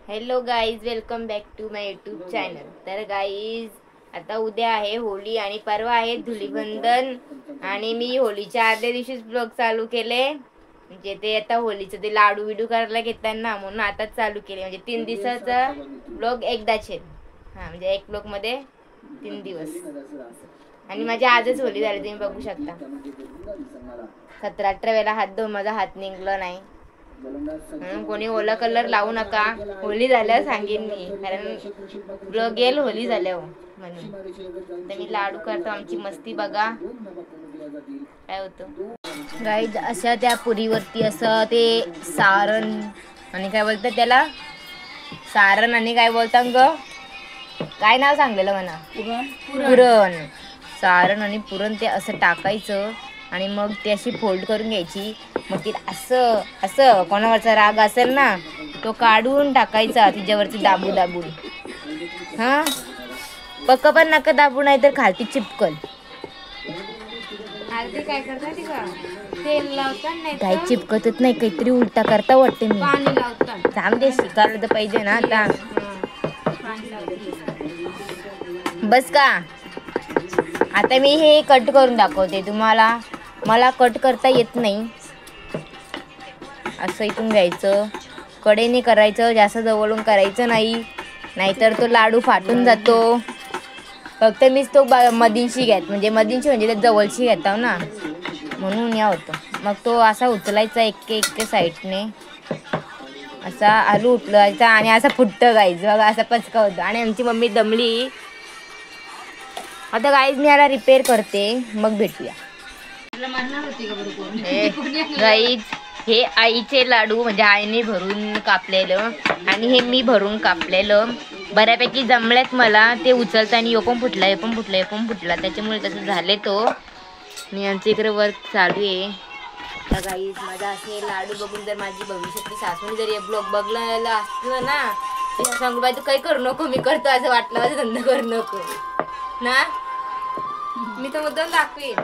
Hello guys, welcome back to my YouTube channel. तर guys, आता उद्या आहे होळी आणि परवा आहे धुलीवंदन. आणि मी होळीच्या आदल्या दिवशीच ब्लॉग चालू केले. म्हणजे ते आता होळीचं ते लाडू विडू करायला घेतात ना, म्हणून आताच चालू केले. म्हणजे 3 दिवसाचा ब्लॉग एकदाच आहे. म्हणजे एक ब्लॉग मध्ये 3 दिवस. आणि माझी आजच होळी झाली, तुम्ही बघू शकता. 17-18 वेळा हात धुवून माझा हात निघला नाही. कोणी ओला कलर लावू नका, होळी झाल्यावर सांगेन मी, कारण ब्लॉग येईल होळी झाल्यावर म्हणून. तर मी लाडू करतो, आमची मस्ती बघा काय होतं. गाईज, अशा त्या पुरीवरती असं ते सारण आणि काय बोलतात त्याला, सारण आणि काय बोलतात ग, काय नाव सांगलेलं म्हणा, पुरण. सारण आणि पुरण ते असं टाकायचं आणि मग ती अशी फोल्ड करून घ्यायची. मग ती असं असं कोणावरचा राग असेल ना, तो काढून टाकायचा तिच्यावरती दाबू दाबून. हा, पक्क पण नका दाबू, नाही तर खालती चिपकल. आरती काय करता ती का तेल लावतात, नाही काही चिपकतच नाही, काहीतरी उलटा करता वाटते मी. पाणी लावतात, थांब दे, शिकायला तर पाहिजे ना आता. बस का, आता मी हे कट करून दाखवते तुम्हाला. मला कट करता येत नाही. असं इथून घ्यायचं, कडेने करायचं, जास्त जवळून करायचं नाही, नाहीतर तो लाडू फाटून जातो. फक्त मीच तो मधींशी घेत, म्हणजे मधींशी म्हणजे त्या जवळशी घेतो ना, म्हणून या होतं. मग तो असा उचलायचा एक साईडने, असा आलू उचलायचा आणि असं फुटतं गाईज बघा, असा पचका होतं. आणि आमची मम्मी दमली. आता गाईज मी याला रिपेअर करते, मग भेटूया. गाईज, हे आईचे लाडू, म्हणजे आईने भरून कापलेलं आणि हे मी भरून कापलेलं. बऱ्यापैकी जमल्यात मला. ते उचलताना योपम फुटला, योपम फुटला, योपम फुटला, त्याच्यामुळे तसं झाले तो. आणि आमच्या इकडे वर्क चालू आहे. तर गाईज, माझा असे लाडू बघून जर माझी भविष्यातली सासूने जर हे ब्लॉग बघलेलं असलं ना, तर सांगू बाई तू काही करू नको, मी करतो असं वाटलं, माझा धंदा करू नको ना, मी तर मुद्दाम दाखवेन.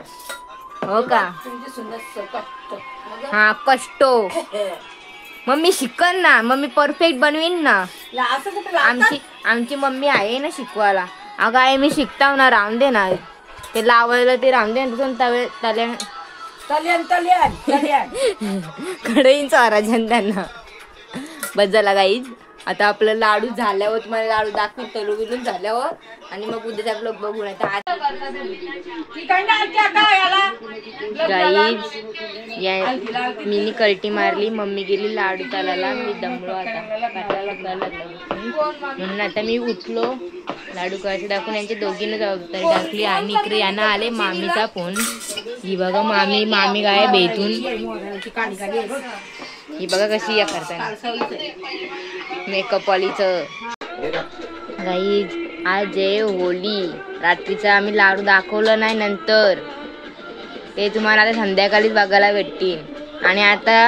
हो का, हा कष्टो मम्मी शिकन ना, मम्मी परफेक्ट बनवीन ना. आमची मम्मी आहे ना शिकवायला. अगं आहे, मी शिकताव ना, राहून दे ना, ते लावायला ते राहून दे ना. कढईन चाराजन त्यांना. बस झाला गाईज. आता आपलं लाडू झाल्यावर तुम्हाला लाडू दाखवून तळू बिलून झाल्यावर, आणि मग उद्याचा ब्लॉग बघून येतात. गाईज, मीनी कल्टी मारली, मम्मी गेली लाडू चालायला, मी दमलो आता, म्हणून आता मी उठलो. लाडू करायचे दाखवून यांच्या दोघींना जबाबदारी टाकली. आणि इकडे यांना आले मामीचा फोन. ही बघा मामी काय बेतून, ही बघा कशी या करताना मेकअप वालीचं. गाईज, आज आहे होळी. रात्रीचं आम्ही लाडू दाखवलं नाही, नंतर ते तुम्हाला आता संध्याकाळीच बघायला भेटतील. आणि आता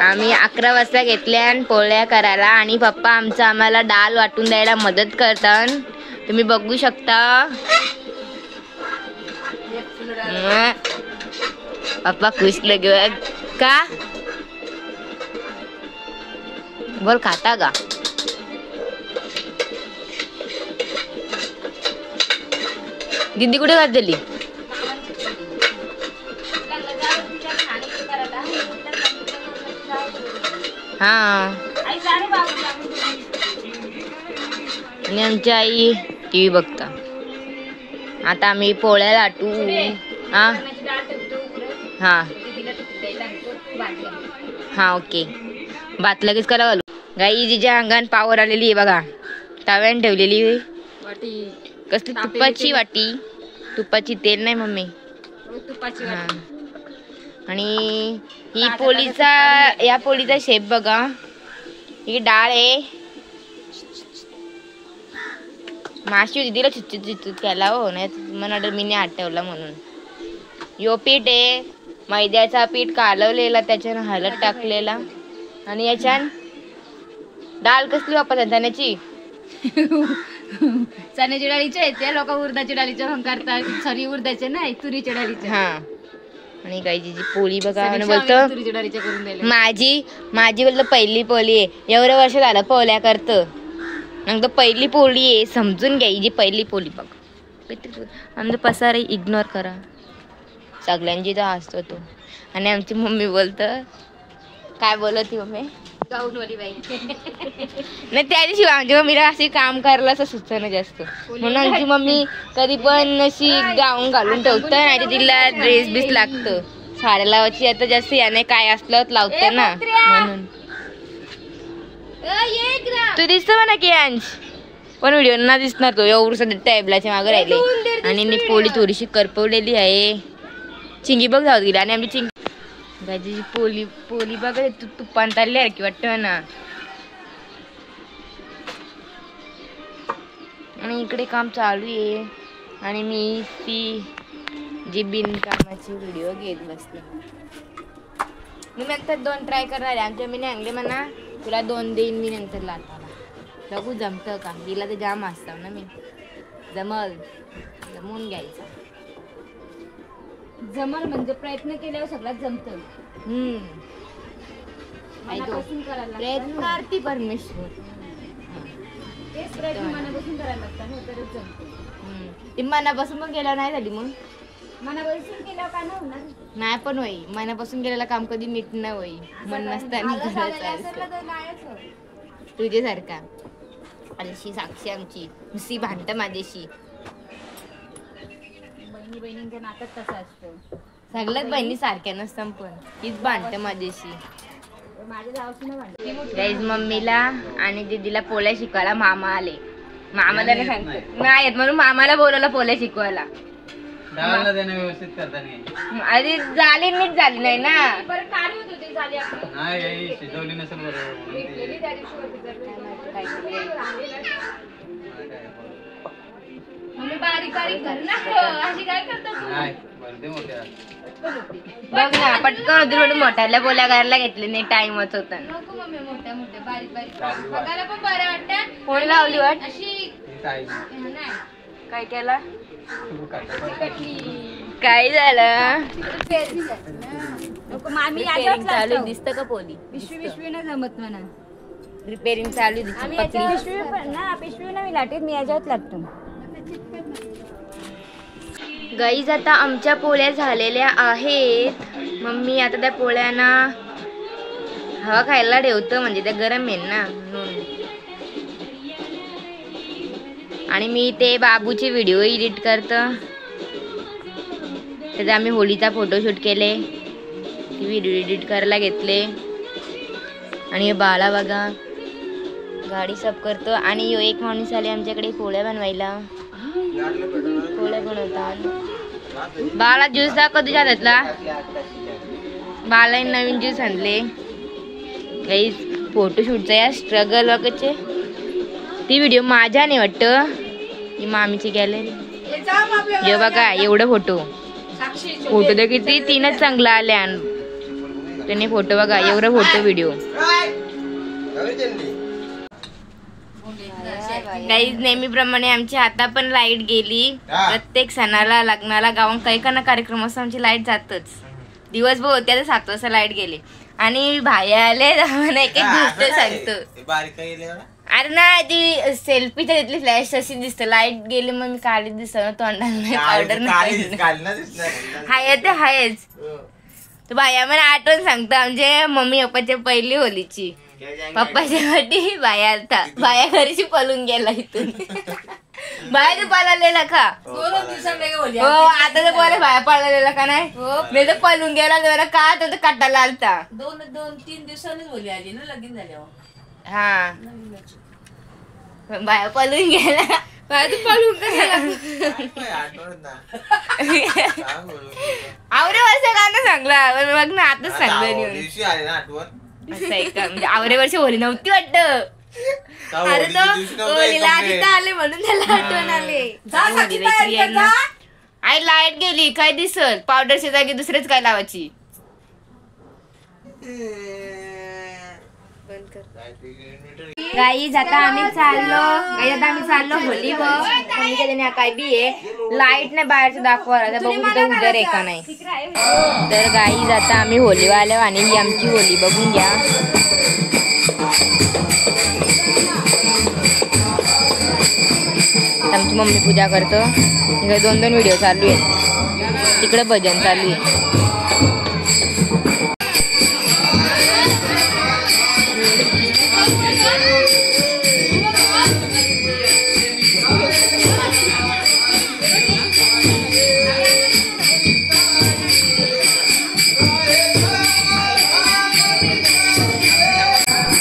आम्ही 11 वाजता घेतल्या पोळ्या करायला, आणि पप्पा आमचं आम्हाला डाळ वाटून द्यायला मदत करतात, तुम्ही बघू शकता. पप्पा खुश लगे का, बोल खाता का. दीदी कुठे घातली. हा, आणि आमची आई टीव्ही बघता. आता आम्ही पोळ्या लाटू. हा हा हा, ओके. भात लगेच करा घालू. गाई जिच्या अंगान पावर आलेली आहे बघा, ताव्यान ठेवलेली वाटी, कसली तुपाची वाटी, तुपाची, तेल नाही मम्मी, तुपाची. हा, आणि ही पोळीचा, या पोळीचा शेप बघा. ही डाळ आहे, माशी होती तिला चिचूत केला हो, नाही मला मीने आठवला म्हणून. यो पीठ आहे, मैद्याचा पीठ कालवलेला, त्याच्यानं हळद टाकलेला. आणि याच्यान डाळ कसली वापरतात, चण्याची, चण्याची डाळीचे, त्या लोक उडदाच्या डाळीचे करतात, सॉरी उडदाचे नाही, तुरीच्या डाळीचे. हा, आणि गाईची जी पोळी बघा आणि बोलतो माझी बोलतो पहिली पोळी आहे, एवढं वर्ष झालं पोळ्या करतं मग तो पहिली पोळी आहे समजून घ्यायची पहिली पोळी बघ. आमचं पसार इग्नोर करा सगळ्यांची तर असतो तो. आणि आमची मम्मी बोलतं काय बोलत ती मम्मी गाऊनवाली बाई नाही त्या दिवशी आमच्या मम्मीला असे काम करायला असं सुचना जास्त म्हणून आमची मम्मी कधी पण अशी गाऊन घालून ठेवतं नाही तिला ड्रेस बीस लागतं साड्या लावायची. आता जास्त याने काय असलं लावतं ना म्हणून. तू दिसतो म्हणा की अंश पण व्हिडिओ ना दिसणार तो एवढं सध्या टॅबलाच्या मागे राहिले. आणि मी पोळी थोडीशी करपवलेली आहे. चिंगी बघ जाऊ गेली आणि आमची चिंगी गायची पोळी बघा तुपान तारली आहे की वाटतं ना. आणि इकडे काम चालू आहे आणि मी ती जी बिनकामाची व्हिडिओ घेत बसते. मी नंतर 2 ट्राय करणार आहे. आमच्या मी आणले म्हणा तुला 2 देईन मी नंतर लाटाला बघू जमतं का. हिला तर जाम असतं ना मी जमून घ्यायचं. जमल म्हणजे प्रयत्न केल्यावर सगळ्यात जमतं. प्रयत्न करते परमेश्वर. तेच प्रयत्न मनापासून करायला लागतात ना तरच जमतं. ती मनापासून पण गेला नाही झाली मग मनापासून केल्यावर काय नाही होणार. नाही पण होई मनापासून गेलेलं काम कधी मीठ नाही होई मन नसताना तुझ्यासारखा. अशी साक्षी आमची नुसती भांडतं माझ्याशी. बहिणींच्या नात्यात तसं असतं. सगळ्यात बहिणी सारख्या नसतात पण हीच भांडतं माझ्याशी. माझ्या जावची भांडते. गाईज मम्मीला आणि दीदीला पोळ्या शिकवायला मामा आले. मामा त्यांना सांगतो नाही येत म्हणून मामाला बोलवलं पोळ्या शिकवायला. व्यवस्थित करता नाही आधी झाली नीट झाली नाही ना. शिजवली नसेल बरोबर. बारीक बारीक कर ना अशी काय करतो बघ ना पटकन होती म्हणून मोठ्याला पोळ्या करायला घेतले नाही टाइमच होता. नको मम्मी मोठ्या मोठ्या बारीक बारीक बघायला पण बरं वाटतं. कोणी लावली वाट अशी काय केला काय झालं रिपेअरिंग चालू दिसतं का पोली पिशवी ना जमत म्हणा. रिपेअरिंग चालू पिशवी ना मी लाटेत मी याच्यात लागतो. गाईज आता आमच्या पोळ्या झालेल्या आहेत. मम्मी आता त्या पोळ्यांना हवा खायला ठेवतं म्हणजे त्या गरम आहे ना म्हणून. आणि मी ते बाबूचे व्हिडिओ एडिट करतं त्याचा आम्ही होळीचा फोटोशूट केले. ती व्हिडिओ एडिट करायला घेतले. आणि बाळा बघा गाडी साफ करतो. आणि यो एक माणूस आले आमच्याकडे पोळ्या बनवायला. पोळ्या बनवतात. बाळा ज्यूस दाखव तुझ्या हातातला. बाळा नवीन ज्यूस आणले. काही फोटोशूटचा या स्ट्रगल वगैरे ती व्हिडिओ माझ्या नाही वाटतं ही मामीची गॅलरी. हे बघा एवढं फोटो तर किती 3च चांगला आल्या त्याने फोटो बघा एवढं फोटो व्हिडिओ. गाईज नेहमीप्रमाणे आमची आता पण लाईट गेली. प्रत्येक सणाला लग्नाला गावात काही का ना कार्यक्रम असतो आमची लाईट जातच. दिवसभर होते आता 7 वाजता लाईट गेली. आणि भाया आले एक गोष्ट सांगतो. अरे ना ती सेल्फीच्या तिथली फ्लॅश अशी दिसते. लाईट गेली मग मी काळी दिसत ना तोंडाला नाही पावडर नाही हाय ते हायच. तर भाया मला आठवण सांगतो आमच्या मम्मी पप्पाच्या पहिली होलीची. पप्पाच्या वाटी बाया आलता. बाया घरीची पळून गेला इथून. बाया तर पळालेला का हो आता तर बोले बाया पळालेला का नाही मी तर पळून गेला जरा का तर काटाला आलता. 2-3 दिवसांनीच बोली आली ना लगीन झाल्यावर. हा बाया पळून गेला. बाया तू पळून गेला आवरे वर्ष गाणं सांगला बघ ना आताच सांगलं. असं आहे का म्हणजे आवरे वर्ष होली नव्हती वाटतं. अरे तो होलीला आधी आले म्हणून त्याला आठवण आले. आई लाईट गेली काय दिसत पावडरच्या जागी दुसरेच काय लावायची. गाईज आता आम्ही चाललो होली व काय बी आहे लाईट नाही बाहेरचं दाखवा बघू तिथं उदर आहे का नाही. तर गाईज आता आम्ही होलीवर आलो आणि ही आमची होली बघून घ्या. आमची मम्मी पूजा करतो. इकडे 2 व्हिडिओ चालू आहेत. तिकडे भजन चालू आहे.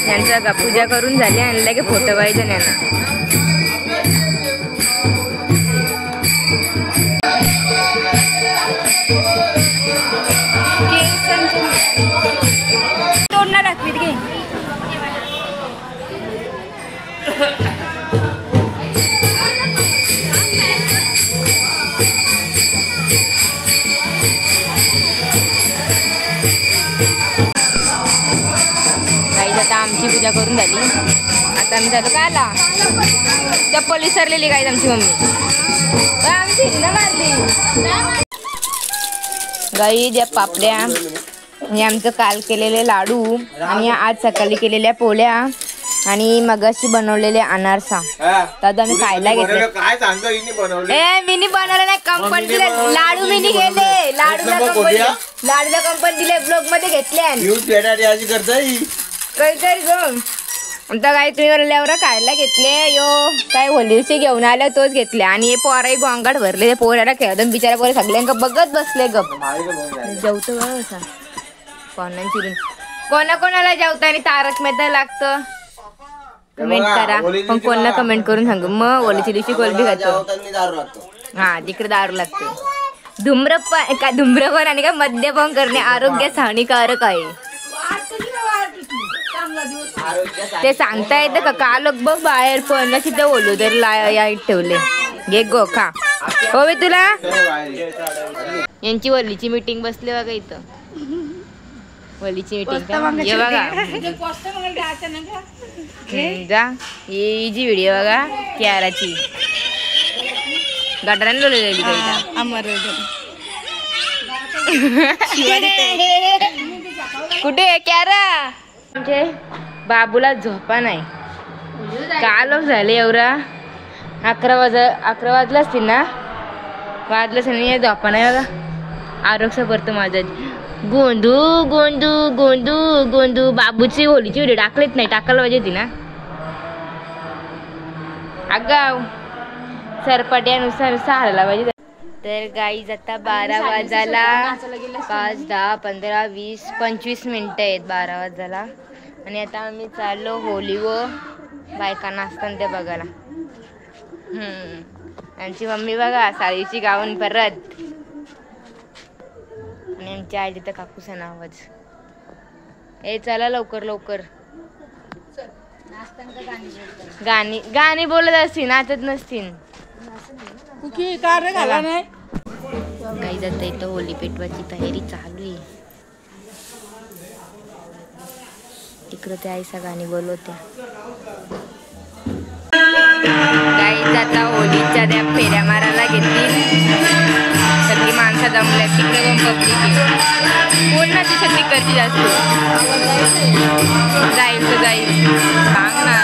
यांचा पूजा करून झाली आणि लगे फोटो पाहिजे यांना. तोडणार लागतील घे. आता आमची पूजा करून झाली. आता आम्ही झालो काय आला चप्पल विसरलेली काय आमची मम्मी आमची ना मारली गाई ज्या पापड्या हे आमचं काल केलेले लाडू आणि आज सकाळी केलेल्या पोळ्या आणि मगाशी बनवलेले अनारसा. तर आम्ही खायला घेतले. मिनी बनवले नाही कंपनी दिले लाडू. मिनी गेले लाडूला कंपनी दिले ब्लॉग मध्ये घेतले काहीतरी गं. आता काय तुम्ही बोलल्यावर खायला घेतले. यो काय होलीचे घेऊन आल्या तोच घेतले आणि हे पोराही गोंगाट भरले. ते पोराला खेळतो बिचारा पोरे सगळ्यांका बघत बसले गप. जेवतो का कोणाची कोणाला जेवता आणि तारक मेहता लागतं. कमेंट करा पण कोणाला कमेंट करून सांगू. मग होलीच्या दिवशी कोलबी खातो. हा तिकडे दारू लागतो. धूम्रपान आणि का मद्यपान करणे आरोग्यास हानिकारक आहे ते सांगता येतं का. काल बघ बाहेर पण तिथे बोलू तर लाईट ठेवले. घे गो खा हो बे तुला. यांची वल्लीची मीटिंग बसली बघा इथं. वल्लीची मीटिंग ये बघा जा. ही जी व्हिडिओ बघा क्याराची गटाराने लोलेली कुठे क्यारा. म्हणजे बाबूला झोपा नाही. काल झाले एवढा 11 वाजला असतील ना. वाजलंच नाही झोपा नाही बघा. आरोग्य परत माझा गोंधू गोंधू गोंधू गोंधू. बाबूची होलीची व्हिडिओ टाकलीच नाही. टाकायला पाहिजे होती ना. अगाव सरपट्यानुसार हरायला पाहिजे. तर गाईज आता 12 वाजायला 5, 10, 15, 20, 25 मिनिटं आहेत. 12 वाजायला आणि आता आम्ही चाललो होली व बायका नाचताना ते बघायला. आमची मम्मी बघा साडीची गाऊन परत आणि आमची आई तिथं काकूचा आवाज. ए चला लवकर लवकर. गाणी बोलत असतील नाचत नसतील. काही जाता इथं होली पेटवायची तयारी चालू आहे. तिकडं त्या आईसा गाणी बोलवत्या. काही जाता होलीच्या त्या फेऱ्या मारायला घेतील. सगळी माणसं जमल्या तिकडे पण पब्लिक कोण ना ती सगळी करती जास्त जाईल तर जाईल सांग ना.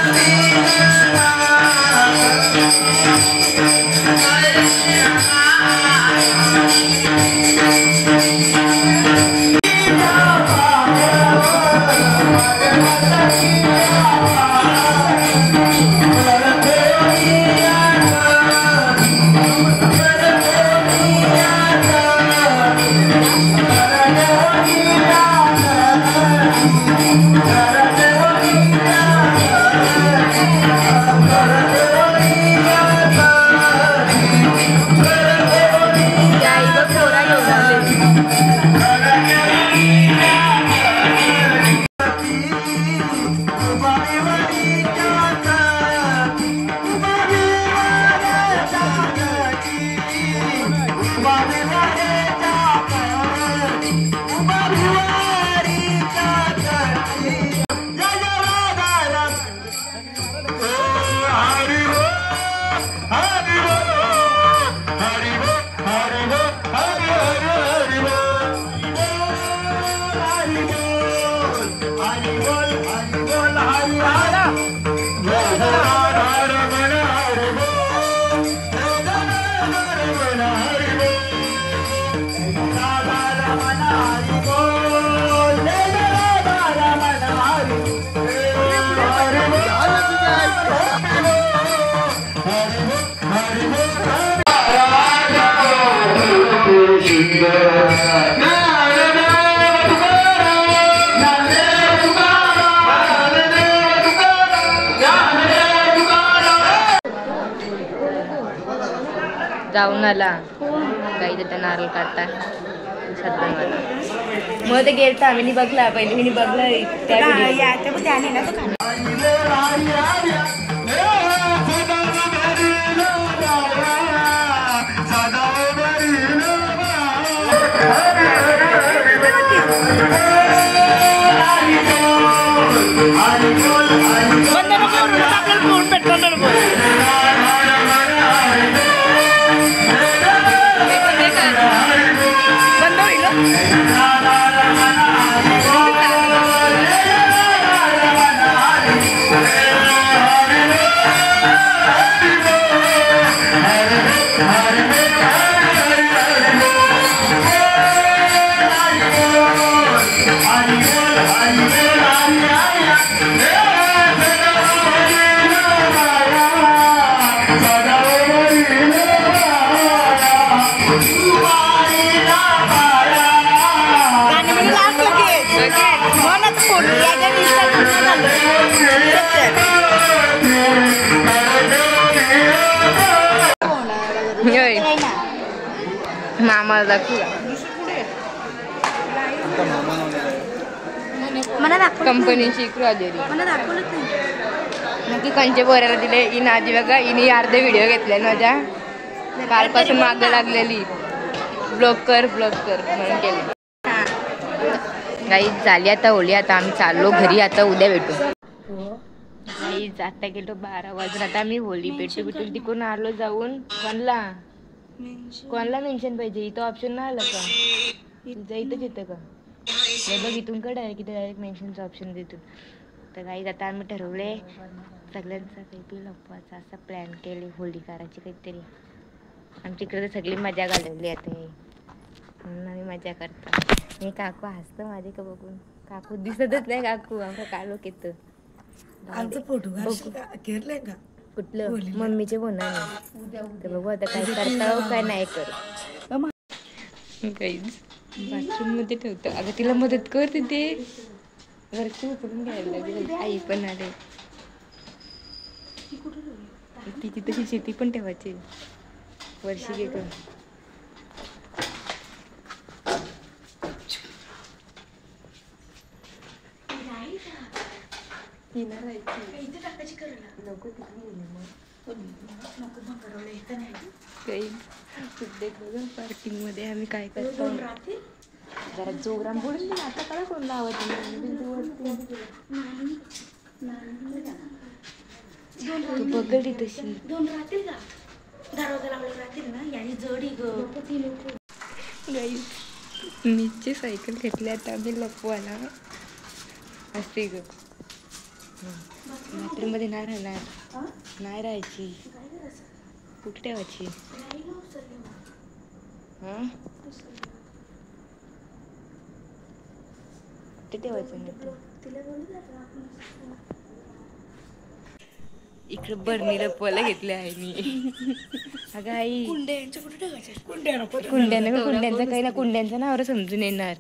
जाऊन आला काही तर नारळ काढता मग ते गेलं आम्ही बघला पहिले मी बघला त्या मामा दाखवला कंपनीची नक्की कंचे बोरायला दिले इन आजी बघा इनी अर्धे व्हिडिओ घेतले माझ्या कालपासून माग लागलेली ब्लॉग कर म्हणून केले. काही झाली आता होळी आता आम्ही चाललो घरी आता उद्या भेटू. आता गेलो 12 वाजून आता आम्ही होळी भेटून तिकडून आलो जाऊन कोणला मेन्शन पाहिजे इथं ऑप्शन नाही आलं का तुझं इथंच येतं का हे बघ इथून का डायरेक्ट मेन्शनचं ऑप्शन देतो. तर काही आता आम्ही ठरवले सगळ्यांचा काहीतरी लपवायचा असा प्लॅन केले होळी करायची काहीतरी. आमच्या इकडे तर सगळी मजा घालवली आता म्हणून आम्ही मजा करतो. हे काकू हसतं माझे का बघून काकू दिसतच नाही काकू आमचा कालोक येतं. आमचं फोटो घेतलंय का कुठलं मम्मीचे बोलणार तर बघू आता काय करता काय नाही कर बाथरूम मध्ये ठेवतं अगं तिला मदत कर तिथे घरची उचलून घ्यायला लागेल. आई पण आले तिची तशी शेती पण ठेवायची वर्षी घे कर. पार्किंग मध्ये आम्ही काय करतो जरा जोराम बोलून आता काय कोण लावत बघली तशी नीचे सायकल घेतली आता आम्ही लपवाला असते ग बाथरूम मध्ये नाही राहणार नाही राहायची कुठे ठेवायची कुठे ठेवायचं नाही इकडे बरणी लपवायला घेतले आहे मी. अगं आई कुंड्यांचा काही ना कुंड्यांचं नाव समजून येणार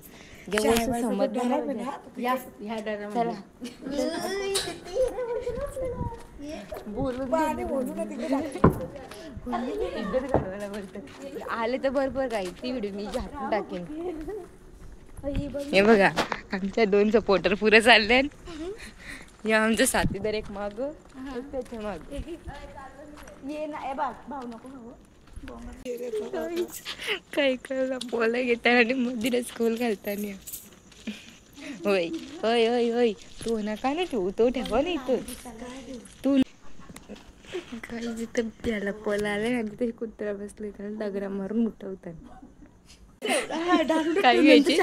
आले तर बरोबर काही ती व्हिडिओ मी हातून टाकेन. हे बघा आमच्या 2 सपोर्टर पुरे चालले हे आमचं साथीदार एक माग त्याच्या माग काही कळलं पोला घेताना आणि मधीनच खोल घालताना होय होय होय होय तू नका ना ठेवू तो ठेवा ना इथं तू काही जिथं त्याला पोला आलाय आणि तिथे कुत्रा बसले त्याला दगडा मारून उठवतात काही घ्यायची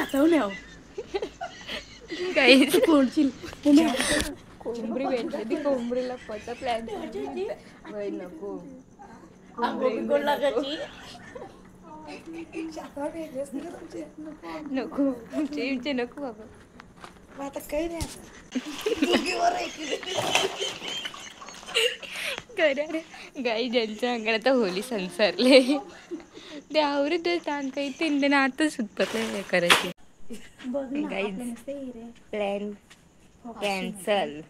काही कोंबडी भेटली ती कोंबडीला पता प्लॅन नको नको नको बाबा मग आता काही नाही आता. गाई ज्यांच्या अंगात आता होली संसारले ते आवडत ताण काही तीन आता सुटपत करायची प्लॅन कॅन्सल.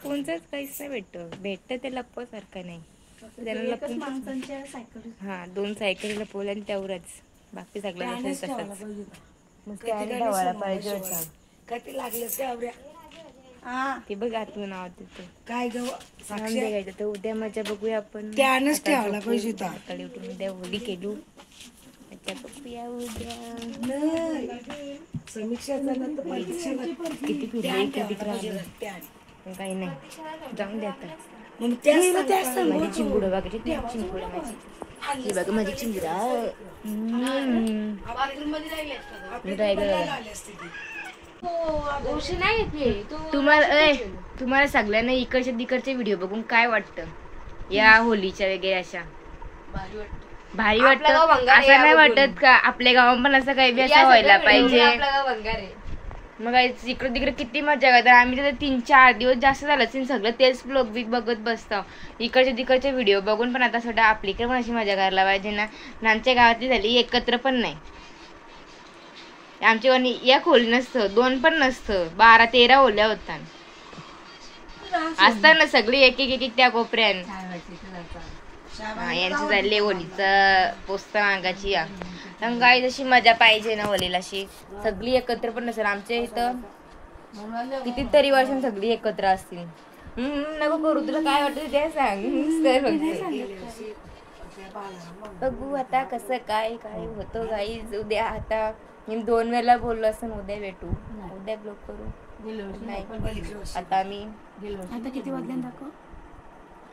कोणताच काहीच नाही भेटत ते लपवासारखं नाही. त्याला लपून हा 2 सायकल लपवल्या आणि तेवढंच बाकी सगळ्यांना तसंच पाहिजे होता. कधी लागलं ते आवड्या ते बघ तू नाव तिथं काय ग साक्षी घ्यायचं तर उद्या मजा बघूया आपण. त्यानंच ठेवला पाहिजे होता. सकाळी उठून उद्या होली केलू मजा बघूया उद्या. समीक्षाचा किती फिरले कधी काही नाही जाऊन द्या आता. माझी चिंबुड बघायची चिंबुड माझी बघ माझी चिंबुडा तुम्हाला सगळ्यांना इकडचे तिकडचे व्हिडिओ बघून काय वाटतं या होलीच्या वगैरे अशा भारी वाटतं असं नाही वाटत का आपल्या गावात पण असं काही बी असं व्हायला पाहिजे. मग इकडे तिकडे किती मजा करतात. आम्ही तर 3-4 दिवस जास्त झालं असेल सगळं तेच ब्लॉग बी बघत बसतो. इकडचे तिकडचे व्हिडिओ बघून पण आता सध्या आपलीकडे पण अशी मजा करायला पाहिजे ना. आमच्या गावातली झाली एकत्र पण नाही. आमच्या वणी एक होली नसतं 2 पण नसतं 12-13 होल्या होतात असताना सगळी एक एक त्या कोपऱ्यान यांची झाली होलीचा पोस्ता अंगाची काही जशी मजा पाहिजे ना होलीला अशी सगळी एकत्र पण नसेल. आमच्या इथं कितीतरी वर्षांनी सगळी एकत्र असतील. नको करू तुला काय वाटतं ते सांग. बघू आता कसं काय काय होतं गाईज. उद्या आता मी 2 वेळेला बोललो असं उद्या भेटू उद्या ब्लॉग करू नाही आता मी आता किती वाजल्यान दाखव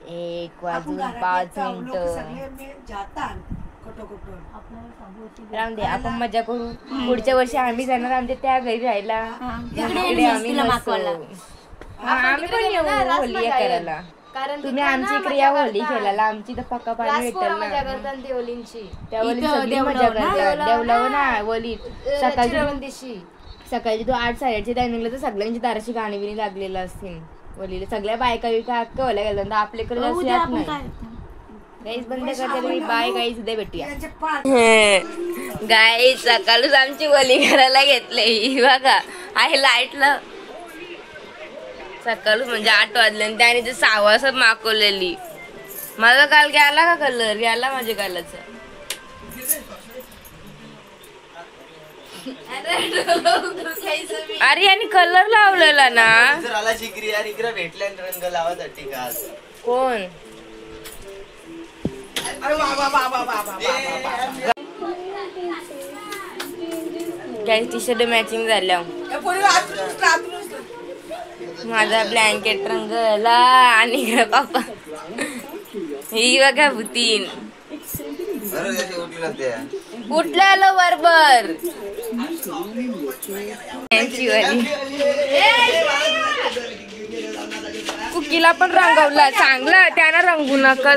1:05 राहून दे आपण मजा करू. पुढच्या वर्षी आम्ही जाणार आमच्या त्या घरी राहायला. आम्ही पण येऊ होली करायला. तुम्ही आमच्या इकडे या होली खेळायला. आमची तर पक्का पाणी भेटेल ना. त्या होली सगळी मजा करतात देवलावर ना होलीत. सकाळची तो 8-8:30 टायमिंगला तर सगळ्यांची दाराची गाणी बिणी लागलेलं असतील होलीला. सगळ्या बायका बिका अक्का होल्या गेल्या तर आपल्याकडे गाईज बंद करते. बाय गाईज उद्या भेटूया. गाईज सकाळच आमची होली करायला घेतली बघा आहे लाईटला सकाळच म्हणजे 8 वाजले आणि त्याने ते 6 वाजता मागवलेली. माझा काल गेला का कलर गेला माझ्या गालाचा. अरे आणि कलर लावलेला ना रंग लावासाठी कोण टी शर्ट मॅचिंग झाल्या. माझा ब्लँकेट रंगला आणि पापा ही बघा भूतीन कुठलं आलं बरोबर कुकीला पण रंगवला चांगला त्यानं रंगू नका.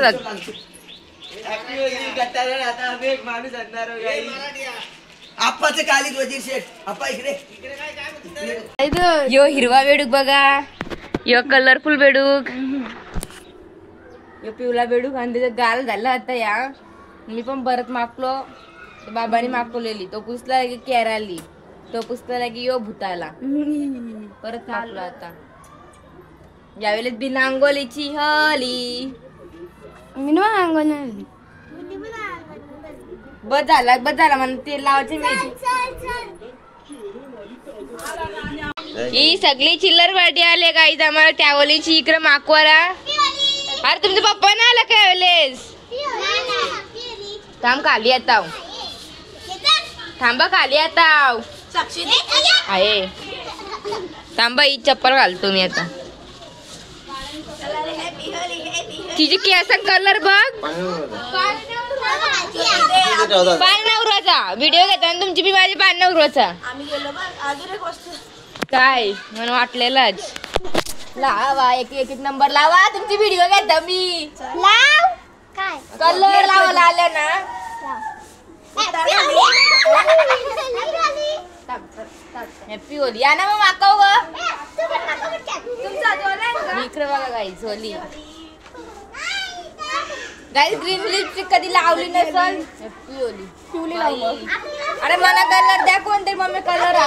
यो हिरवा बेडूक बघा यो कलरफुल बेडूक यो पिवळा बेडूक आणि त्याचा गाल झाला आता. या मी पण परत मागलो बाबाने मागवलेली तो पुसला की केराली तो पुसला की यो भूताला परत मागलो. आता यावेळेस बिना अंगोलीची होली बस झाला म्हणून ते लावायचे मी. ही सगळी चिल्लर पार्टी आले गाईज आम्हाला त्या होलीची इकडे माकवाला. अरे तुमचा पप्पा नाही आला काय वेळेस थांब खाली आता थांबा खाली आता आहे थांबा ही चप्पल घालतो मी आता. तिची केस कलर बघ बाल नवऱ्याचा व्हिडिओ घेताना तुमची बी माझी बाल नवऱ्याचा काय म्हणून वाटलेलाच. लावा एक एक नंबर लावा तुमची व्हिडिओ घेता मी कलर लावायला आल्या ना हॅपी होली या ना मग माकव इकडे बघा guys Holy guys green lipstick कधी लावली नसेल हॅपी होली अरे मला कलर द्या कोणतरी मम्मी कलर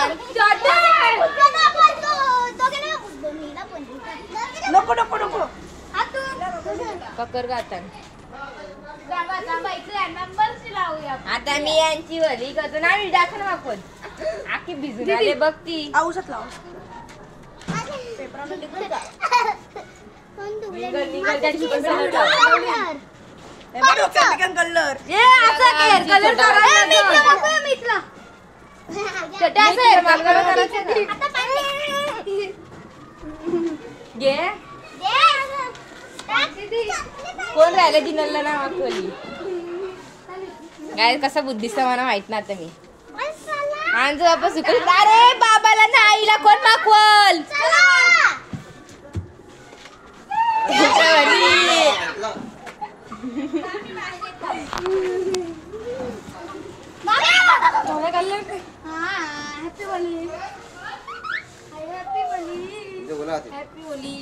नको नको नको पकर गाता आता मी यांची होली करतो ना मी दाखव ना आपण आखी भिजून आले बघ ती औषध लाव कलर कोण राहिलं जिनलला ना मागवली काय कसा बुद्धिस्त मला माहित ना आता मी आमचं बाबा सुकल अरे बाबाला ना आईला कोण मागवल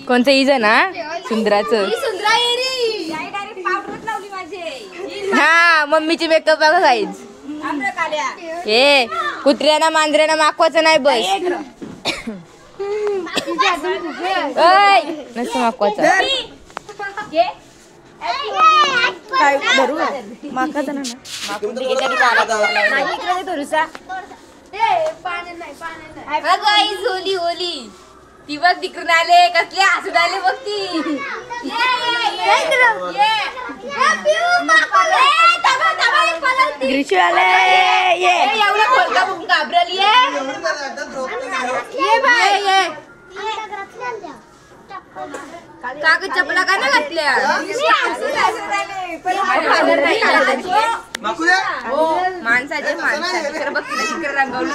कोणतं इज ना सुंदराचं हा मम्मीची मेकअप बघा काहीच हे कुत्र्याना मांजऱ्याना माकवाचं नाही बस नसतं माकवाचं काय धरू माकाचा ना होली होली ती बघ तिकडून आले कसले हसून आले बघ ती ग्रीशू आले ये एवढा खोलका बघून घाबरली काग चपला का ना घातल्या माणसाचे तिकडे बघ तिकडे रंगवली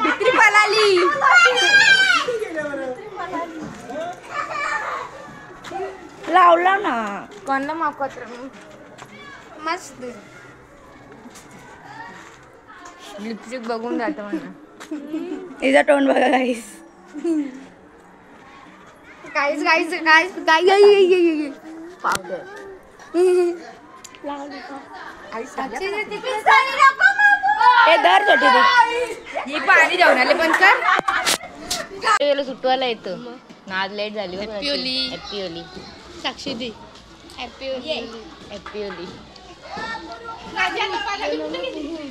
तिकडे पळाली लावला ना कोणला माकत मस्त लिपस्टिक बघून जात म्हणा तिचा तोंड बघा गाईस काहीच काहीच काहीच हे दर छोटी ही पाणी जाऊन आले पण कर सुटवायला येतं नाद लेट झाली हॅपी होली साक्षी दी हॅपी होली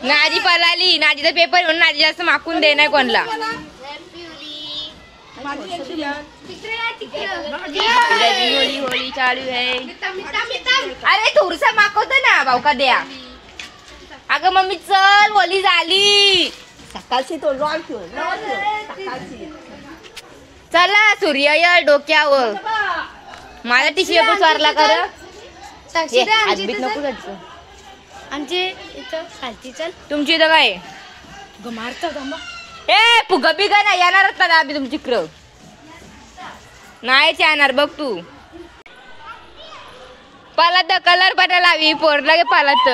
नाजी पळाली नाजीचा पेपर म्हणून नाजी जास्त माकून दे नाही कोणला होली होली चालू है अरे थोडसा माकवतो ना भाऊका द्या अगं मम्मी चल होली झाली सकाळची तो चला सूर्य या डोक्यावर माझा टिश्यू पेपर चोरला कर हातबीत नको जायचं आमचे इथं खालती चल तुमची इथं काय मारतो गंबा ए फुगा बिगा नाही येणार होता ना आम्ही तुमच्याकडं नाहीच येणार बघ तू पालात कलर पण लावी पोरला गे पालात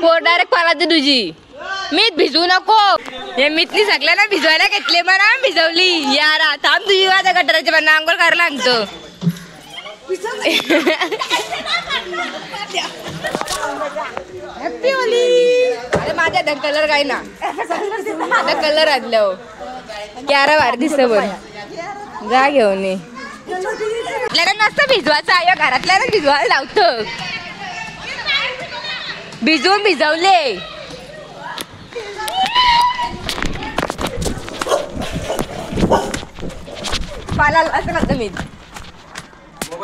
पोर डायरेक्ट पालात तुझी मीच भिजू नको हे मीतली सगळ्यांना भिजवायला घेतले म्हणा भिजवली यारा थांब तुझी वाजा गटाराच्या पण अंघोळ करायला लागतो हॅपी होली अरे माझ्या हातात कलर काय ना आता कलर आणलं क्यारा भारी दिसत पण जा घेऊन ये आपल्याला नसतं भिजवायचं आहे घरातल्याला भिजवायला लावतं भिजवून भिजवले पाला असं करतो मी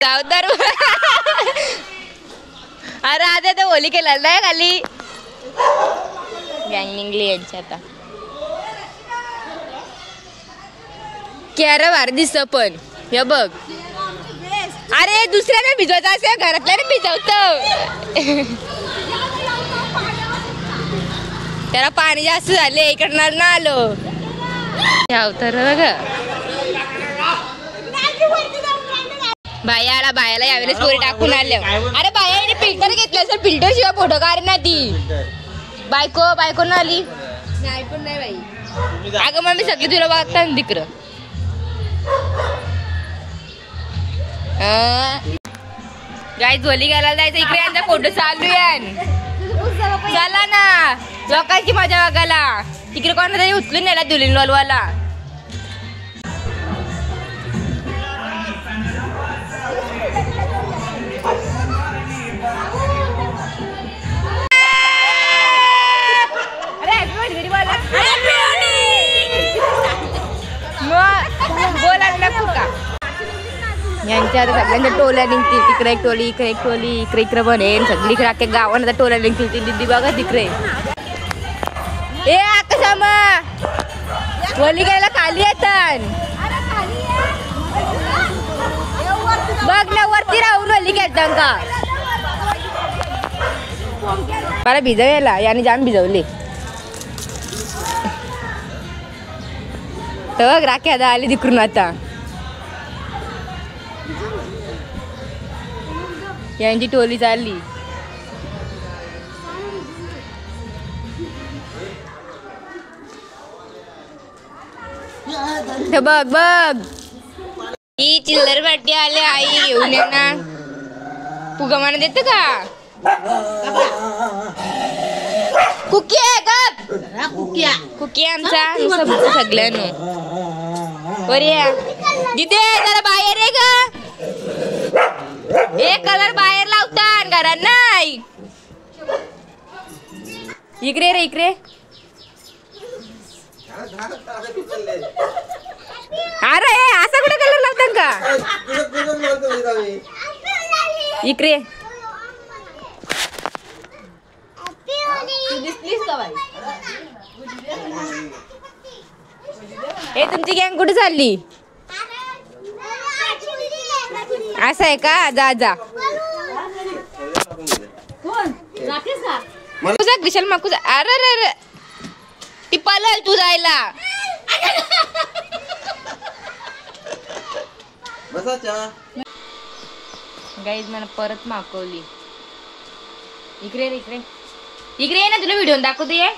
सावदार अरे आता तर होली केला नाही खाली गँग निघली यांची आता क्यारा भारी दिसत पण हे बघ अरे दुसऱ्याने भिजवायचं असेल घरातल्याने भिजवत त्याला पाणी जास्त झाले इकडनं ना आलो अवतार बघा बायाला बायाला यावेळेस स्टोरी टाकून आले. अरे बायाने फिल्टर घेतलं सर, फिल्टर शिवाय फोटो काढ ना ती. बायको ना आली नाही पण नाही बाई. अगं मग मी सगळी तुला बघता ना तिकडं. गाईज होली घालायला जायचं इकडे यांचा फोटो चालू आहे. चला ना लोकांची मजा बघायला. तिकडे कोणा तरी उचलून नेला दुलीन वालवाला. यांच्या आता सगळ्यांच्या टोल्या निघतील. तिकडे एक टोली, इकडे एक टोली, इकडे बनेन सगळीकडे अख्ख्या गावांना टोल्या निघतील. ती दिदी बघा तिकडे. ए आकाशामा होली गेला खाली येतात. बघ ना वरती राहून होली खेळतात का. मला भिजवायला याने जाम भिजवले. तर बघ राखी आता आली तिकडून. आता यांची टोली चालली. बघ ही चिल्लर पाटी आले. आई घेऊन ये ना. फुगा मला देत का. कुकी आहे का. कुकी आमचा सगळ्यांना. बरे दिदे जरा बाहेर आहे का. एक कलर बाहेर लावतात घरात नाही. इकडे रे इकडे. अरे असा कुठे कलर लावतात का. इकडे दिसलीस का बाई. हे तुमची गँग कुठे चालली. असं आहे का. जा जा तुझा विशाल माकूच. अरे ती पळल तू जायला. गाईज मला परत माकवली. इकडे इकडे ये ना तुला व्हिडिओ दाखवते.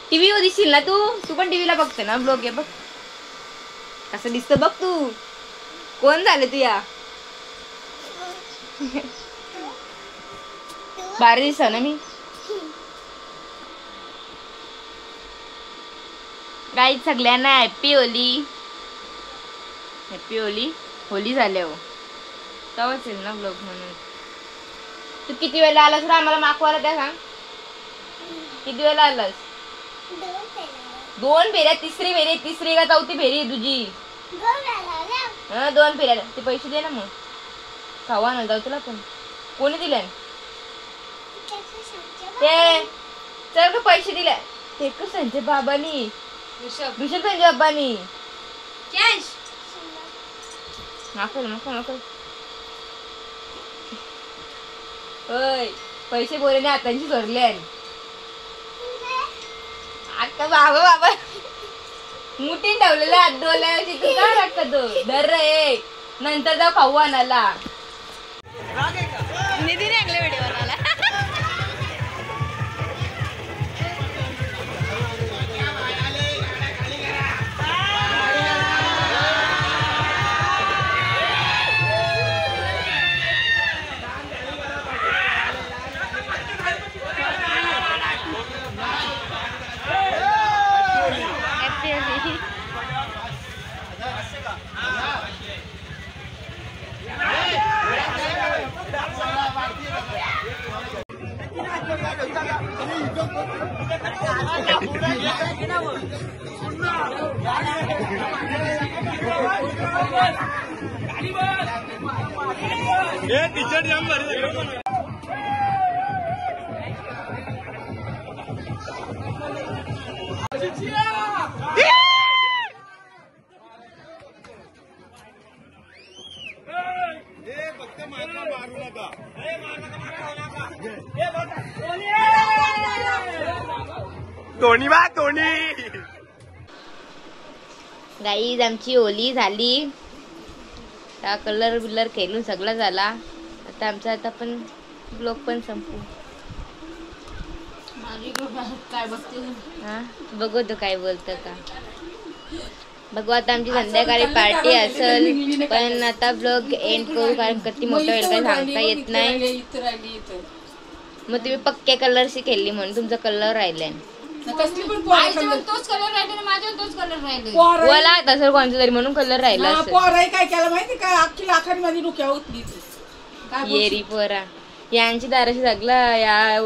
टीव्ही दिसशील ना तू पण टीव्हीला बघते ना ब्लॉग. आहे बघ कसं दिसतं बघ तू. कोण झाले तू या. बारा दिवसा ना मी. गाईज सगळ्यांना happy Holy. Happy Holy. Holy झाल्या हो तेव्हाच येईल ना ब्लॉग म्हणून. तू किती वेळेला आलास रे आम्हाला मागवायला त्या सांग. किती वेळेला आलास. 2 फेऱ्या. तिसरी का चौथी फेरी तुझी. 2 फेऱ्या. ते पैसे दे ना मग खावा ना जाऊ तुला. पण कोणी दिले ते. चल पैसे दिले ते संजय बाबांनी. ऋषभ संजय बाबांनी. होय पैसे बोलले हातांची चोरले. आता बाबा मुठीन ठेवलेलं हात डोल्यावरती. तू काय वाटत तो धर रे. नंतर जाऊ खाऊ आणायला. निधी लागले व्हिडिओ बनायला. टीचर जाम धोनी गाईज आमची होली झाली, कलर बिलर खेळून सगळं झाला. आता आमचा पण ब्लॉग पण संपू. काय बघते हा बघू तो काय बोलतं का बघू. आता आमची संध्याकाळी पार्टी असेल, पण आता ब्लॉग एंड करू कारण किती मोठं होईल काय सांगता येत नाही. मग तुम्ही पक्के कलरशी खेळली म्हणून तुमचा कलर राहिलाय. तोच कलर राहिले ना, माझ्या तोच कलर राहिले. मला तसं कोणतं तरी म्हणून कलर राहिला असेल. काय केलं माहिती का, अख्खी लाखांमध्ये डोक्या उठली येरी पोरा यांची दाराशी सगळा या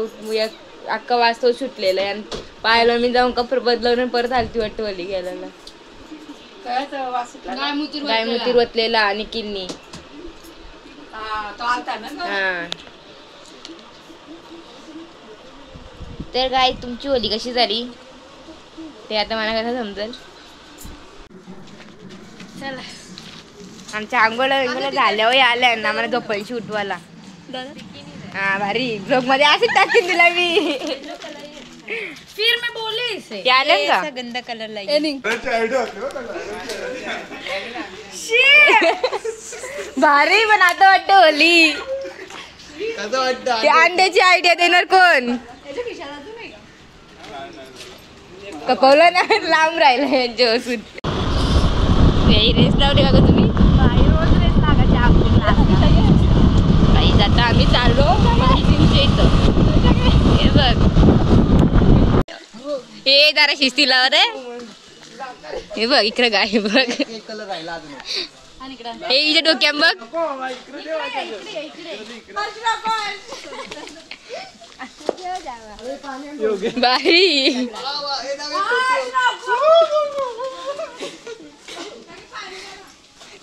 अख्खा वास्तव सुटलेला आहे. पाहिलं मी जाऊन कपडे बदलवून परत आलती वाटतं वली गेलेला. गायमुती वतलेला आणि किन्नी. हा तर काय तुमची होली कशी झाली ते आता मला कसं समजेल. चला आमच्या आंघोळ झाल्यावर आल्या ना आम्हाला झोपायची उठवायला. हा भारी ब्लॉग मध्ये असेच टाकतील तुला मी. फिर मैं बोली इसे ते आलं का गंदा कलर भारी. पण आता वाटतं होली ते अंड्याची आयडिया देणार कोण. कपवलं ना लांब राहिलं यांच्या बसून. रेस लावली का तुम्ही काही जाता आम्ही चाललो इथं. हे बघ हे जरा शिस्ती लाव रे. हे बघ इकडे काय बघ हे हिच्या डोक्यात बघ. बाई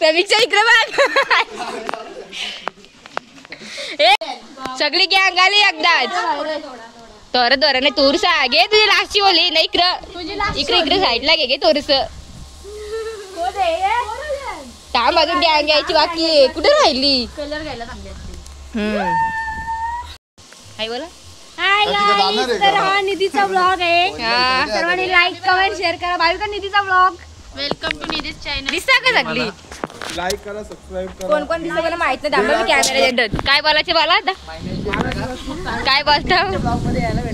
समीक्षा इकडे बघ. सगळी गँग आली एकदाच. तोर तोराने तोरसा घे तुझी लास्टची बोली नाही. इकडे इकडे साईडला घे तोरस. थांब अजून गँग यायची बाकी कुठे राहिली. कलर घ्यायला थांबले. काय बोला. हाय गाईस, तर हा निधीचा ब्लॉग आहे. सर्वांनी लाईक कमेंट शेअर करा. भाविका निधीचा blog. Welcome to Nidhi's channel. दिसता का सगळी. लाईक करा, सबस्क्राईब करा. कोण कोण दिसतं मला माहित नाही. दाखवा मी कॅमेरा काय बोलायचं मला आता काय बोलता.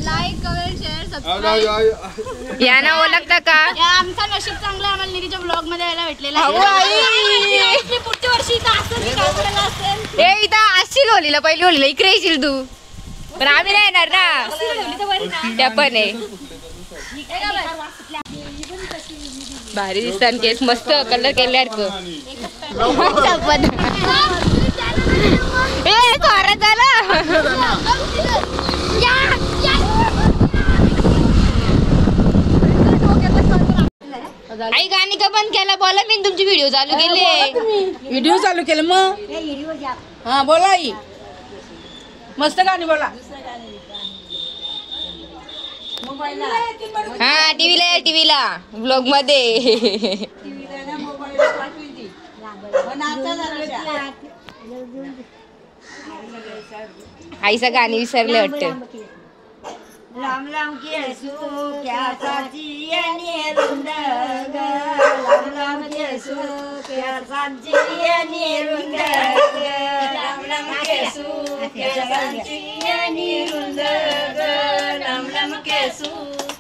Like comment share subscribe. यांना ओळखता का. आमचा नशीब चांगला आहे, आम्हाला निधीच्या ब्लॉग मध्ये यायला भेटलेला अहो, आई. पुढच्या वर्षी इथं असेल. हे इथं असशील होलीला पहिली होलीला इकडे येशील तू. पण आम्ही नाही येणार ना. त्या पण आहे भारी दिसतात केस मस्त कलर केल्यासारखं. आई गाणी का बंद केला बोला. मी तुमची व्हिडिओ चालू केले. व्हिडिओ चालू केलं मग. हा बोला आई, मस्त गाणी बोला. हा टीव्हीला ब्लॉग मध्ये. आईचा गाणी विसरले वाटतं. लांब लांब केसू क्यासाची निरुंद ग. लांब लांब केसू क्यासाची निरुंद ग. लांब लांब केसू क्यासाची निरुंद ग. लांब लांब केसू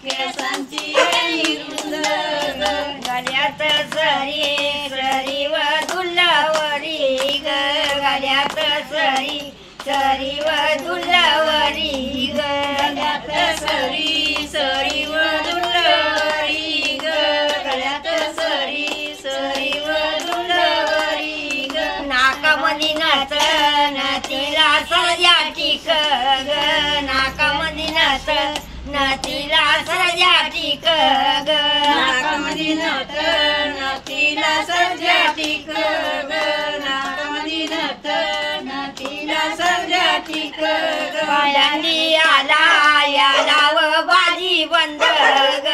क्यासाची निरुंद ग. गळ्यात सरी सरी व दुलावरी ग. गळ्यात सरी सरी व दुलावरी ग. गळ्यात सरी सरी व दुलावरी ग. गळ्यात सरी सरी व दुलावरी ग. नाकामध्ये नाच नातीला सजा टिक ग. नाकामध्ये नाच नातीला सजा टिक ग. नाकामध्ये नाच नातीला सजा टिक ग. नाकामध्ये नाच नातीला सजा टिक ग. दंडी आला याला व बाजी बंद ग.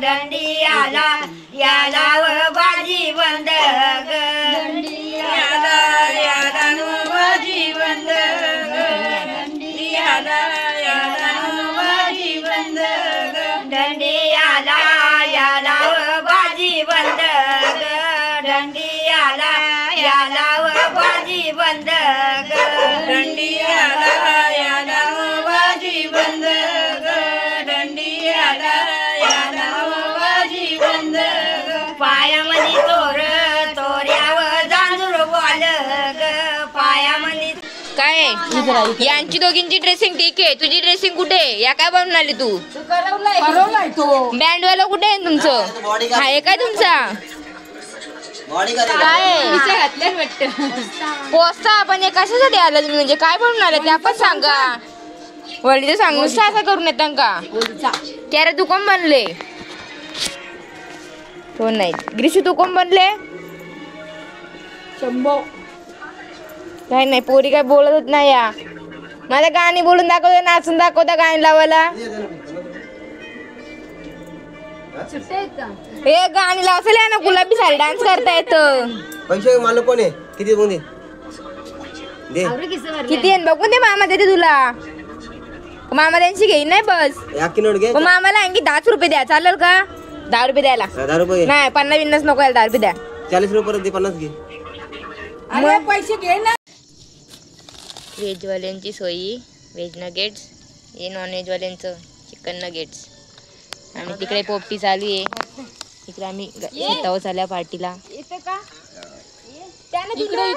दंडी आला याला व बाजी बंद ग. दंडी आला याला व बाजी बंद ग. दंडी आला याला व बाजी बंद ग. दंडी आला याला व बाजी बंद ग. यालाव बाजी बंद ग दंडियाला यालाव बाजी बंद ग दंडियाला यालाव बाजी बंद ग पायामध्ये तोर तोऱ्यावर जांजूर वाल ग पायामध्ये काय यांची दोघींची ड्रेसिंग ठीक आहे, तुझी ड्रेसिंग कुठे आहे? या काय बनवून आली तू? हरवलाय तो बँडवाला कुठे आहे तुमचं? आहे काय तुमचा? काय पोचता आपण हे कशासाठी आलं तुम्ही? म्हणजे काय बनवून आलं ते आपण सांगा. वडील सांगून असं करून येतात का? त्यारे तू कोण बनले? कोण नाही. ग्रीशू तू कोण बनले? शंभो काय नाही, पोरी काय बोलत नाही. या माझ्या गाणी बोलून दाखवता, नाचून दाखवता गाणी लावायला. हे गाणी लावले ना, गुलाबी साडी डान्स करता येतं. पैसे मालक कोण आहे? किती बघून दे किती आहे बघून दे. मामा देते तुला. मामा त्यांची घेईन नाही बस. याकी नोट घे. मग मामाला आणखी 10 रुपये द्या, चालेल का? 10 रुपये द्यायला 10 रुपये नाही, 50 नको यायला, 10 रुपये द्या. 40 रुपये परत दे, 50 घे. अरे पैसे घे ना. व्हेजवाल्यांची सोयी व्हेज नगेट्स, हे नॉनव्हेजवाल्यांचं चिकन नगेट्स. आणि तिकडे पोपटी चालू आहे. इकडे आम्ही शेतावर चालल्या पार्टीला. इकडे